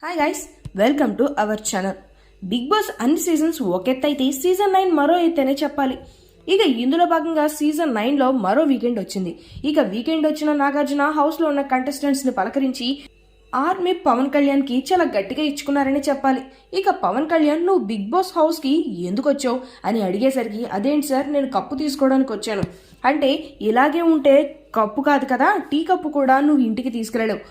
Hi guys, welcome to our channel. Bigg Boss అన్ని seasons ఒక ఎత్తు అయితే సీజన్ 9 మరో ఎత్తనే చెప్పాలి. ఇక ఇందులో భాగంగా సీజన్ 9లో మరో వీకెండ్ వచ్చింది. ఇక వీకెండ్ వచ్చిన నాగార్జున హౌస్ లో ఉన్న కంటెస్టెంట్స్ ని పలకరించి ఆర్మీ పవన్ కళ్యాణ్ కి చాలా గట్టిగా ఇచ్చుకున్నారని చెప్పాలి. ఇక పవన్ కళ్యాణ్ నువ్వు బిగ్ బాస్ హౌస్ కి ఎందుకు వచ్చావు అని అడిగేసరికి అదేంటి సార్, నేను కప్పు తీసుకోవడానికి వచ్చాను అంటే, ఇలాగే ఉంటే కప్పు కాదు కదా, టీ కప్పు కూడా నువ్వు ఇంటికి తీసుకెళ్ళలేవు,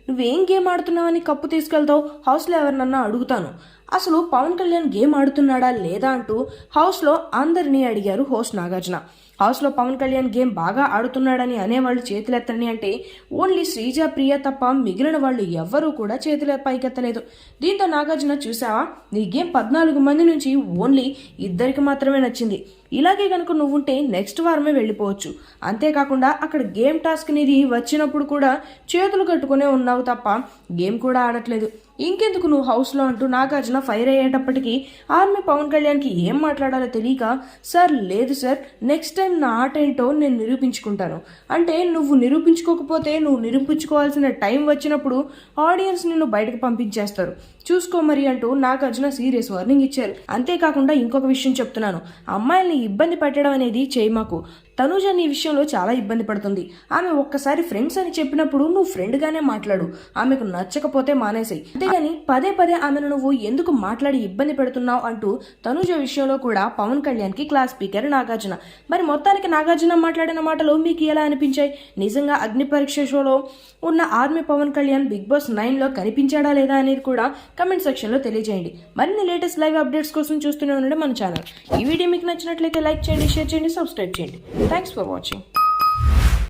నువ్వేం గేమ్ ఆడుతున్నావని కప్పు తీసుకెళ్తావు, హౌస్లో ఎవరినన్నా అడుగుతాను, అసలు పవన్ కళ్యాణ్ గేమ్ ఆడుతున్నాడా లేదా అంటూ హౌస్లో అందరినీ అడిగారు హోస్ట్ నాగార్జున. హౌస్లో పవన్ కళ్యాణ్ గేమ్ బాగా ఆడుతున్నాడని అనేవాళ్ళు చేతులెత్తని అంటే ఓన్లీ శ్రీజ, ప్రియ తప్ప మిగిలిన వాళ్ళు ఎవ్వరూ కూడా చేతుల పైకెత్తలేదు. దీంతో నాగార్జున, చూసావా, నీ గేమ్ 14 మంది నుంచి ఓన్లీ 2 మాత్రమే నచ్చింది, ఇలాగే కనుక నువ్వుంటే నెక్స్ట్ వారమే వెళ్ళిపోవచ్చు, అంతేకాకుండా అక్కడ గేమ్ టాస్క్ అనేది వచ్చినప్పుడు కూడా చేతులు కట్టుకునే ఉన్నావు తప్ప గేమ్ కూడా ఆడట్లేదు, ఇంకెందుకు నువ్వు హౌస్లో అంటూ నాగార్జున ఫైర్ అయ్యేటప్పటికీ ఆర్మీ పవన్ కళ్యాణ్కి ఏం మాట్లాడాలో తెలియక, సార్ లేదు సార్, నెక్స్ట్ టైం నా ఆట ఏంటో నేను నిరూపించుకుంటాను అంటే, నువ్వు నిరూపించుకోకపోతే నువ్వు నిరూపించుకోవాల్సిన టైం వచ్చినప్పుడు ఆడియన్స్ నిన్ను బయటకు పంపించేస్తారు, చూసుకో మరి అంటూ నాగార్జున సీరియస్ వార్నింగ్ ఇచ్చారు. అంతేకాకుండా ఇంకొక విషయం చెప్తున్నాను, అమ్మాయిల్ని ఇబ్బంది పెట్టడం అనేది చేయమాకు. తనూజ నీ విషయంలో చాలా ఇబ్బంది పడుతుంది, ఆమె ఒక్కసారి ఫ్రెండ్స్ అని చెప్పినప్పుడు నువ్వు ఫ్రెండ్గానే మాట్లాడు, ఆమెకు నచ్చకపోతే మానేసాయి, అంతేగాని పదే పదే ఆమెను నువ్వు ఎందుకు మాట్లాడి ఇబ్బంది పెడుతున్నావు అంటూ తనూజ విషయంలో కూడా పవన్ కళ్యాణ్కి క్లాస్ స్పీకర్ నాగార్జున. మరి మొత్తానికి నాగార్జున మాట్లాడిన మాటలు మీకు ఎలా అనిపించాయి? నిజంగా అగ్ని పరీక్ష షోలో ఉన్న army Pawan Kalyan Bigg Boss 9లో కనిపించాడా లేదా అనేది కూడా కమెంట్ సెక్షన్లో తెలియజేయండి. మరిన్ని లేటెస్ట్ లైవ్ అప్డేట్స్ కోసం చూస్తూనే ఉండండి మన ఛానల్. ఈ వీడియో మీకు నచ్చినట్లయితే లైక్ చేయండి, షేర్ చేయండి, సబ్స్క్రైబ్ చేయండి. Thanks for watching.